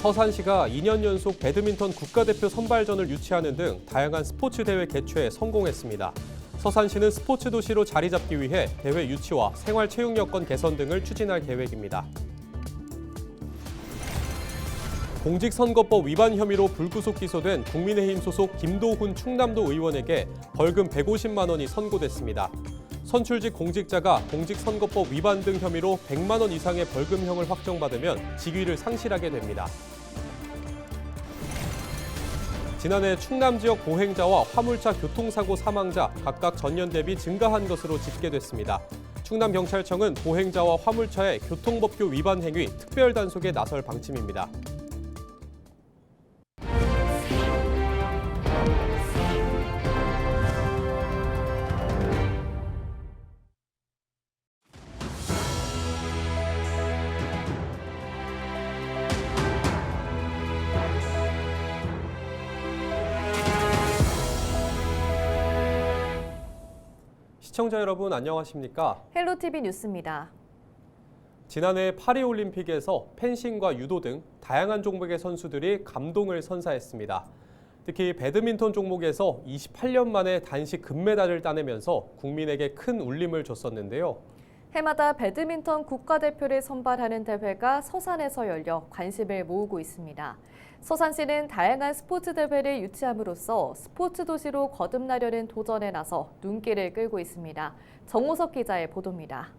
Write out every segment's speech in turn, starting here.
서산시가 2년 연속 배드민턴 국가대표 선발전을 유치하는 등 다양한 스포츠 대회 개최에 성공했습니다. 서산시는 스포츠 도시로 자리 잡기 위해 대회 유치와 생활 체육 여건 개선 등을 추진할 계획입니다. 공직선거법 위반 혐의로 불구속 기소된 국민의힘 소속 김도훈 충남도 의원에게 벌금 150만 원이 선고됐습니다. 선출직 공직자가 공직선거법 위반 등 혐의로 100만 원 이상의 벌금형을 확정받으면 직위를 상실하게 됩니다. 지난해 충남 지역 보행자와 화물차 교통사고 사망자 각각 전년 대비 증가한 것으로 집계됐습니다. 충남경찰청은 보행자와 화물차의 교통법규 위반 행위 특별 단속에 나설 방침입니다. 시청자 여러분 안녕하십니까? 헬로티비 뉴스입니다. 지난해 파리올림픽에서 펜싱과 유도 등 다양한 종목의 선수들이 감동을 선사했습니다. 특히 배드민턴 종목에서 28년 만에 단식 금메달을 따내면서 국민에게 큰 울림을 줬었는데요. 해마다 배드민턴 국가대표를 선발하는 대회가 서산에서 열려 관심을 모으고 있습니다. 서산시는 다양한 스포츠 대회를 유치함으로써 스포츠 도시로 거듭나려는 도전에 나서 눈길을 끌고 있습니다. 정호석 기자의 보도입니다.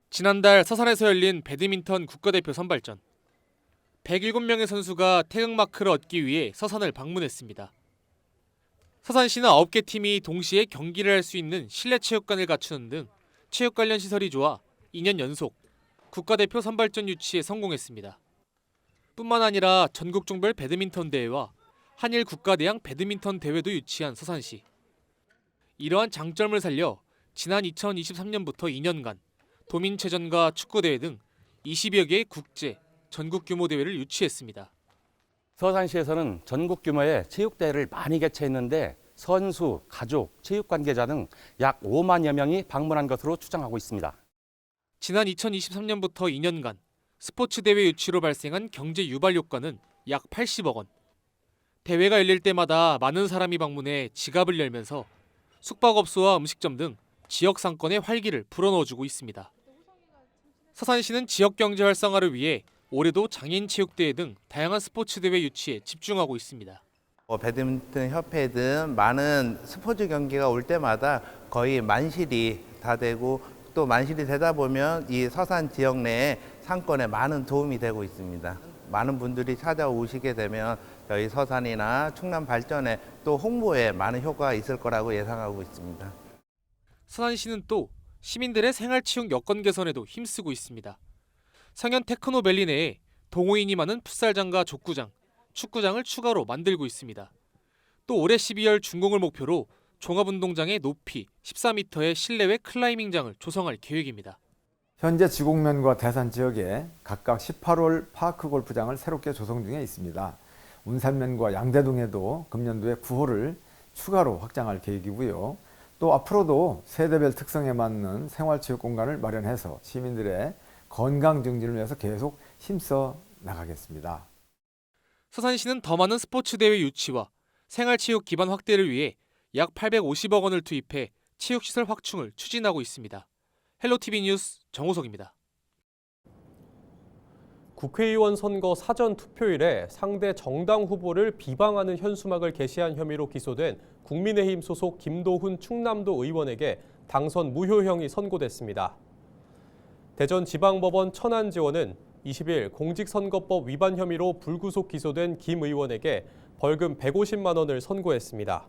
지난달 서산에서 열린 배드민턴 국가대표 선발전. 107명의 선수가 태극마크를 얻기 위해 서산을 방문했습니다. 서산시는 9개 팀이 동시에 경기를 할 수 있는 실내 체육관을 갖추는 등 체육 관련 시설이 좋아 2년 연속 국가대표 선발전 유치에 성공했습니다. 뿐만 아니라 전국 종별 배드민턴 대회와 한일 국가대항 배드민턴 대회도 유치한 서산시. 이러한 장점을 살려 지난 2023년부터 2년간 도민체전과 축구대회 등 20여 개의 국제, 전국 규모 대회를 유치했습니다. 서산시에서는 전국 규모의 체육대회를 많이 개최했는데 선수, 가족, 체육 관계자 등 약 5만여 명이 방문한 것으로 추정하고 있습니다. 지난 2023년부터 2년간 스포츠 대회 유치로 발생한 경제 유발 효과는 약 80억 원. 대회가 열릴 때마다 많은 사람이 방문해 지갑을 열면서 숙박업소와 음식점 등 지역 상권의 활기를 불어넣어주고 있습니다. 서산시는 지역 경제 활성화를 위해 올해도 장애인 체육대회 등 다양한 스포츠 대회 유치에 집중하고 있습니다. 배드민턴 협회든 많은 스포츠 경기가 올 때마다 거의 만실이 다 되고 또 만실이 되다 보면 이 서산 지역 내에 상권에 많은 도움이 되고 있습니다. 많은 분들이 찾아오시게 되면 저희 서산이나 충남 발전에 또 홍보에 많은 효과가 있을 거라고 예상하고 있습니다. 서산시는 또 시민들의 생활체육 여건 개선에도 힘쓰고 있습니다. 상현 테크노밸리 내에 동호인이 많은 풋살장과 족구장, 축구장을 추가로 만들고 있습니다. 또 올해 12월 준공을 목표로 종합운동장의 높이 14m의 실내외 클라이밍장을 조성할 계획입니다. 현재 지곡면과 대산 지역에 각각 18홀 파크 골프장을 새롭게 조성 중에 있습니다. 운산면과 양대동에도 금년도에 9홀을 추가로 확장할 계획이고요. 또 앞으로도 세대별 특성에 맞는 생활체육 공간을 마련해서 시민들의 건강 증진을 위해서 계속 힘써 나가겠습니다. 서산시는 더 많은 스포츠 대회 유치와 생활체육 기반 확대를 위해 약 850억 원을 투입해 체육시설 확충을 추진하고 있습니다. 헬로티비 뉴스 정호석입니다. 국회의원 선거 사전 투표일에 상대 정당 후보를 비방하는 현수막을 게시한 혐의로 기소된 국민의힘 소속 김도훈 충남도 의원에게 당선 무효형이 선고됐습니다. 대전지방법원 천안지원은 20일 공직선거법 위반 혐의로 불구속 기소된 김 의원에게 벌금 150만 원을 선고했습니다.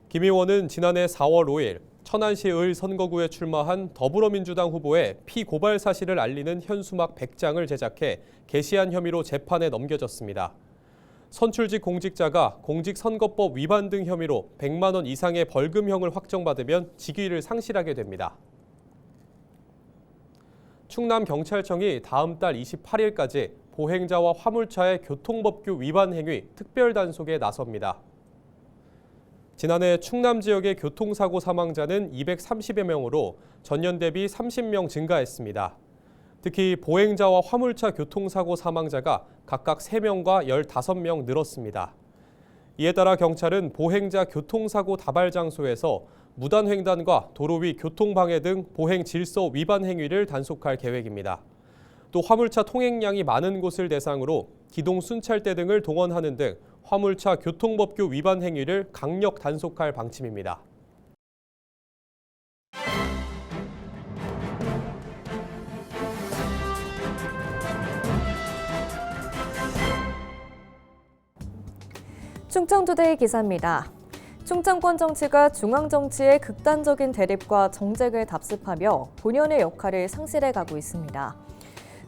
김 의원은 지난해 4월 5일 천안시 을 선거구에 출마한 더불어민주당 후보의 피고발 사실을 알리는 현수막 100장을 제작해 게시한 혐의로 재판에 넘겨졌습니다. 선출직 공직자가 공직선거법 위반 등 혐의로 100만 원 이상의 벌금형을 확정받으면 직위를 상실하게 됩니다. 충남경찰청이 다음 달 28일까지 보행자와 화물차의 교통법규 위반 행위 특별 단속에 나섭니다. 지난해 충남 지역의 교통사고 사망자는 230여 명으로 전년 대비 30명 증가했습니다. 특히 보행자와 화물차 교통사고 사망자가 각각 3명과 15명 늘었습니다. 이에 따라 경찰은 보행자 교통사고 다발 장소에서 무단횡단과 도로 위 교통방해 등 보행 질서 위반 행위를 단속할 계획입니다. 또 화물차 통행량이 많은 곳을 대상으로 기동 순찰대 등을 동원하는 등 화물차 교통법규 위반 행위를 강력 단속할 방침입니다. 충청투데이 기사입니다. 충청권 정치가 중앙 정치의 극단적인 대립과 정쟁을 답습하며 본연의 역할을 상실해가고 있습니다.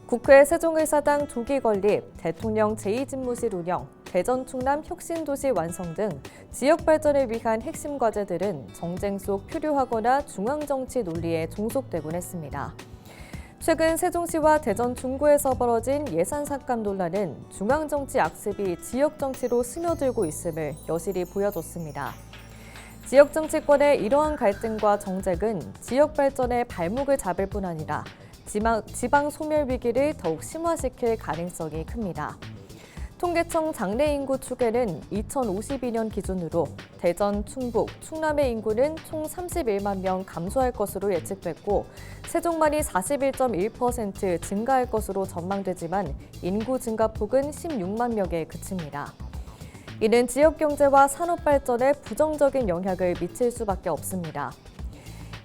국회 세종의사당 조기 건립, 대통령 제2집무실 운영, 대전 충남 혁신도시 완성 등 지역 발전을 위한 핵심 과제들은 정쟁 속 표류하거나 중앙 정치 논리에 종속되곤 했습니다. 최근 세종시와 대전 중구에서 벌어진 예산 삭감 논란은 중앙 정치 악습이 지역 정치로 스며들고 있음을 여실히 보여줬습니다. 지역 정치권의 이러한 갈등과 정쟁은 지역 발전의 발목을 잡을 뿐 아니라 지방 소멸 위기를 더욱 심화시킬 가능성이 큽니다. 통계청 장래 인구 추계는 2052년 기준으로 대전, 충북, 충남의 인구는 총 31만 명 감소할 것으로 예측됐고 세종만이 41.1% 증가할 것으로 전망되지만 인구 증가폭은 16만 명에 그칩니다. 이는 지역 경제와 산업 발전에 부정적인 영향을 미칠 수밖에 없습니다.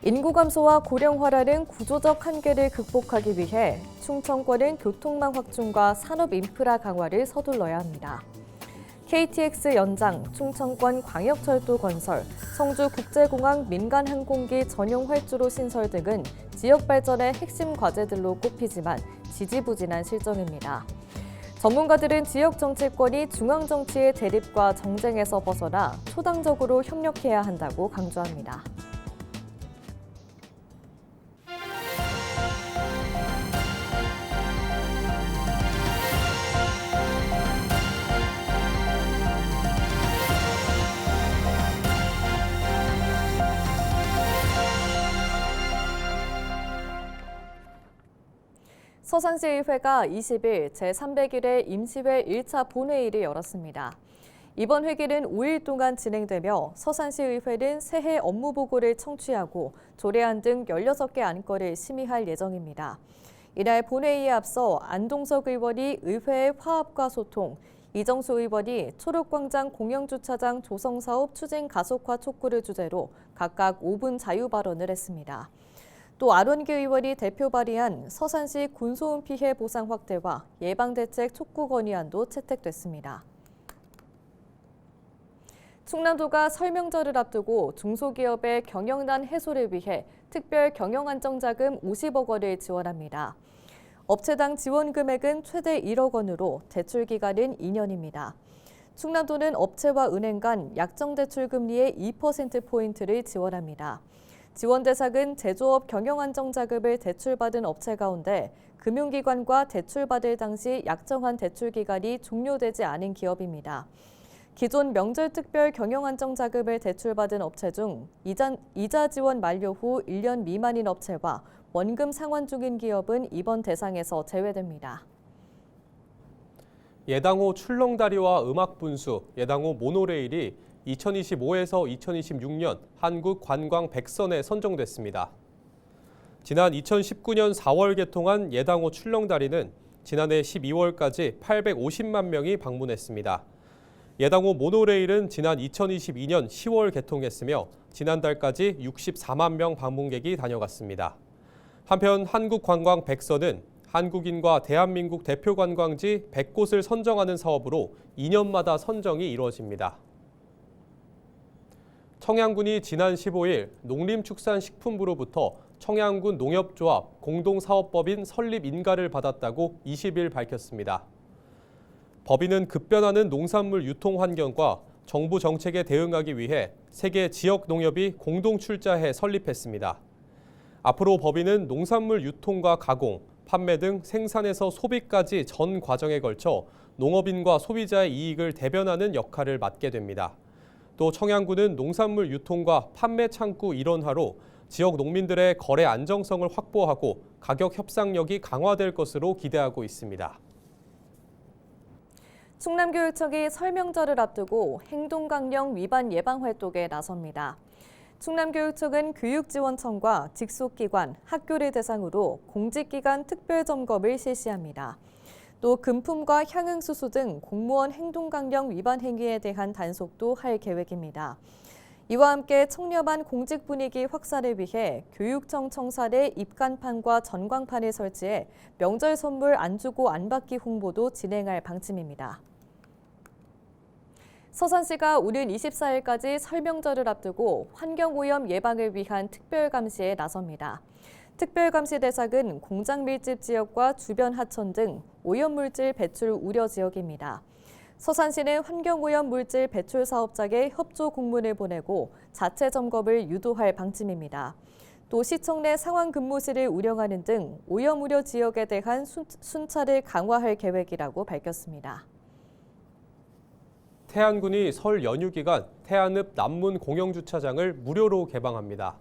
인구 감소와 고령화라는 구조적 한계를 극복하기 위해 충청권은 교통망 확충과 산업 인프라 강화를 서둘러야 합니다. KTX 연장, 충청권 광역철도 건설, 성주 국제공항 민간 항공기 전용 활주로 신설 등은 지역 발전의 핵심 과제들로 꼽히지만 지지부진한 실정입니다. 전문가들은 지역 정치권이 중앙 정치의 대립과 정쟁에서 벗어나 초당적으로 협력해야 한다고 강조합니다. 서산시의회가 20일 제301회 임시회 1차 본회의를 열었습니다. 이번 회기는 5일 동안 진행되며 서산시의회는 새해 업무 보고를 청취하고 조례안 등 16개 안건을 심의할 예정입니다. 이날 본회의에 앞서 안동석 의원이 의회의 화합과 소통, 이정수 의원이 초록광장 공영주차장 조성사업 추진 가속화 촉구를 주제로 각각 5분 자유 발언을 했습니다. 또 안원기 의원이 대표 발의한 서산시 군소음 피해 보상 확대와 예방대책 촉구 건의안도 채택됐습니다. 충남도가 설명절을 앞두고 중소기업의 경영난 해소를 위해 특별 경영안정자금 50억 원을 지원합니다. 업체당 지원 금액은 최대 1억 원으로 대출 기간은 2년입니다. 충남도는 업체와 은행 간 약정 대출 금리의 2%포인트를 지원합니다. 지원 대상은 제조업 경영안정자금을 대출받은 업체 가운데 금융기관과 대출받을 당시 약정한 대출기간이 종료되지 않은 기업입니다. 기존 명절특별 경영안정자금을 대출받은 업체 중 이자 지원 만료 후 1년 미만인 업체와 원금 상환 중인 기업은 이번 대상에서 제외됩니다. 예당호 출렁다리와 음악분수, 예당호 모노레일이 2025에서 2026년 한국관광 100선에 선정됐습니다. 지난 2019년 4월 개통한 예당호 출렁다리는 지난해 12월까지 850만 명이 방문했습니다. 예당호 모노레일은 지난 2022년 10월 개통했으며 지난달까지 64만 명 방문객이 다녀갔습니다. 한편 한국관광 100선은 한국인과 대한민국 대표 관광지 100곳을 선정하는 사업으로 2년마다 선정이 이루어집니다. 청양군이 지난 15일 농림축산식품부로부터 청양군 농협조합 공동사업법인 설립 인가를 받았다고 20일 밝혔습니다. 법인은 급변하는 농산물 유통 환경과 정부 정책에 대응하기 위해 세계 지역 농협이 공동 출자해 설립했습니다. 앞으로 법인은 농산물 유통과 가공, 판매 등 생산에서 소비까지 전 과정에 걸쳐 농업인과 소비자의 이익을 대변하는 역할을 맡게 됩니다. 또 청양군은 농산물 유통과 판매 창구 일원화로 지역 농민들의 거래 안정성을 확보하고 가격 협상력이 강화될 것으로 기대하고 있습니다. 충남교육청이 설 명절을 앞두고 행동강령 위반 예방 활동에 나섭니다. 충남교육청은 교육지원청과 직속기관, 학교를 대상으로 공직기관 특별점검을 실시합니다. 또 금품과 향응수수 등 공무원 행동강령 위반 행위에 대한 단속도 할 계획입니다. 이와 함께 청렴한 공직 분위기 확산을 위해 교육청 청사내 입간판과 전광판을 설치해 명절 선물 안 주고 안 받기 홍보도 진행할 방침입니다. 서산시가 오는 24일까지 설 명절을 앞두고 환경오염 예방을 위한 특별감시에 나섭니다. 특별감시 대상은 공장 밀집 지역과 주변 하천 등 오염물질 배출 우려 지역입니다. 서산시는 환경오염 물질 배출 사업장에 협조 공문을 보내고 자체 점검을 유도할 방침입니다. 또 시청 내 상황 근무실을 운영하는 등 오염 우려 지역에 대한 순찰을 강화할 계획이라고 밝혔습니다. 태안군이 설 연휴 기간 태안읍 남문 공영주차장을 무료로 개방합니다.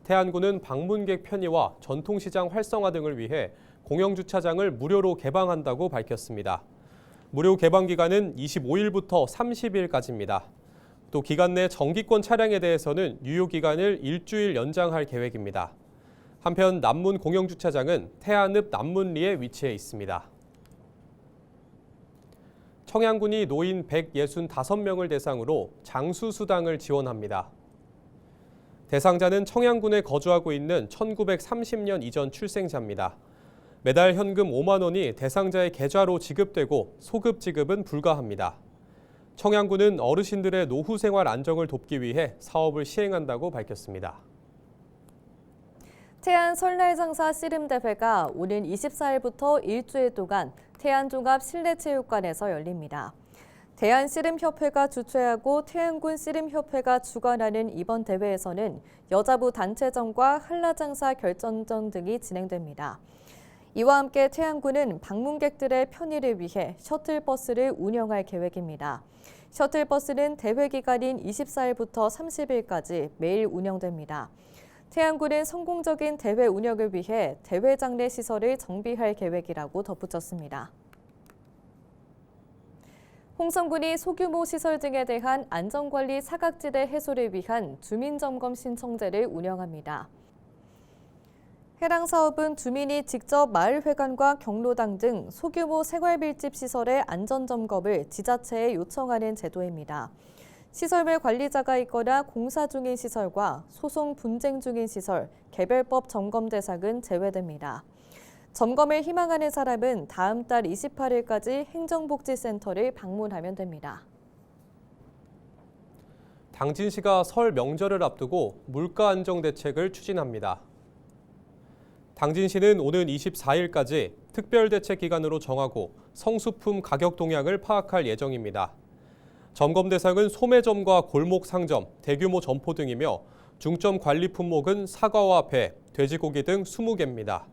태안군은 방문객 편의와 전통시장 활성화 등을 위해 공영주차장을 무료로 개방한다고 밝혔습니다. 무료 개방 기간은 25일부터 30일까지입니다. 또 기간 내 정기권 차량에 대해서는 유효 기간을 일주일 연장할 계획입니다. 한편 남문 공영주차장은 태안읍 남문리에 위치해 있습니다. 청양군이 노인 165명을 대상으로 장수수당을 지원합니다. 대상자는 청양군에 거주하고 있는 1930년 이전 출생자입니다. 매달 현금 5만 원이 대상자의 계좌로 지급되고 소급 지급은 불가합니다. 청양군은 어르신들의 노후 생활 안정을 돕기 위해 사업을 시행한다고 밝혔습니다. 태안 설날 장사 씨름 대회가 오는 24일부터 일주일 동안 태안종합 실내체육관에서 열립니다. 대한씨름협회가 주최하고 태안군 씨름협회가 주관하는 이번 대회에서는 여자부 단체전과 한라장사 결전전 등이 진행됩니다. 이와 함께 태안군은 방문객들의 편의를 위해 셔틀버스를 운영할 계획입니다. 셔틀버스는 대회 기간인 24일부터 30일까지 매일 운영됩니다. 태안군은 성공적인 대회 운영을 위해 대회장 내 시설을 정비할 계획이라고 덧붙였습니다. 홍성군이 소규모 시설 등에 대한 안전관리 사각지대 해소를 위한 주민점검 신청제를 운영합니다. 해당 사업은 주민이 직접 마을회관과 경로당 등 소규모 생활밀집 시설의 안전점검을 지자체에 요청하는 제도입니다. 시설물 관리자가 있거나 공사 중인 시설과 소송 분쟁 중인 시설, 개별법 점검 대상은 제외됩니다. 점검을 희망하는 사람은 다음 달 28일까지 행정복지센터를 방문하면 됩니다. 당진시가 설 명절을 앞두고 물가 안정 대책을 추진합니다. 당진시는 오는 24일까지 특별대책 기간으로 정하고 성수품 가격 동향을 파악할 예정입니다. 점검 대상은 소매점과 골목 상점, 대규모 점포 등이며 중점 관리 품목은 사과와 배, 돼지고기 등 20개입니다.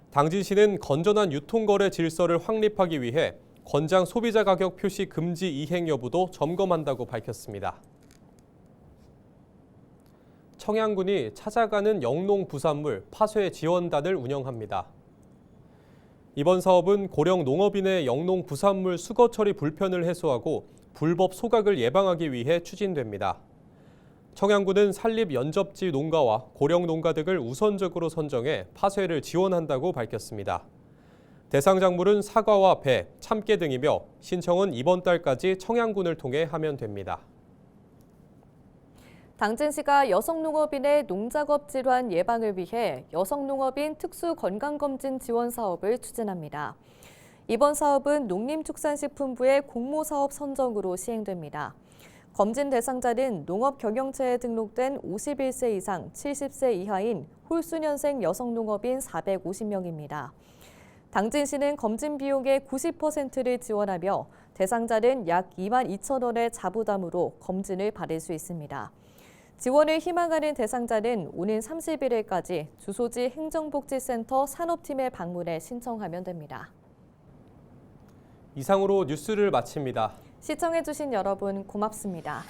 당진시는 건전한 유통거래 질서를 확립하기 위해 권장 소비자 가격 표시 금지 이행 여부도 점검한다고 밝혔습니다. 청양군이 찾아가는 영농 부산물 파쇄 지원단을 운영합니다. 이번 사업은 고령 농업인의 영농 부산물 수거 처리 불편을 해소하고 불법 소각을 예방하기 위해 추진됩니다. 청양군은 산립 연접지 농가와 고령 농가 등을 우선적으로 선정해 파쇄를 지원한다고 밝혔습니다. 대상 작물은 사과와 배, 참깨 등이며 신청은 이번 달까지 청양군을 통해 하면 됩니다. 당진시가 여성농업인의 농작업 질환 예방을 위해 여성농업인 특수건강검진 지원 사업을 추진합니다. 이번 사업은 농림축산식품부의 공모사업 선정으로 시행됩니다. 검진 대상자는 농업경영체에 등록된 51세 이상 70세 이하인 홀수년생 여성농업인 450명입니다. 당진시는 검진 비용의 90%를 지원하며 대상자는 약 2만 2천 원의 자부담으로 검진을 받을 수 있습니다. 지원을 희망하는 대상자는 오는 31일까지 주소지 행정복지센터 산업팀에 방문해 신청하면 됩니다. 이상으로 뉴스를 마칩니다. 시청해주신 여러분 고맙습니다.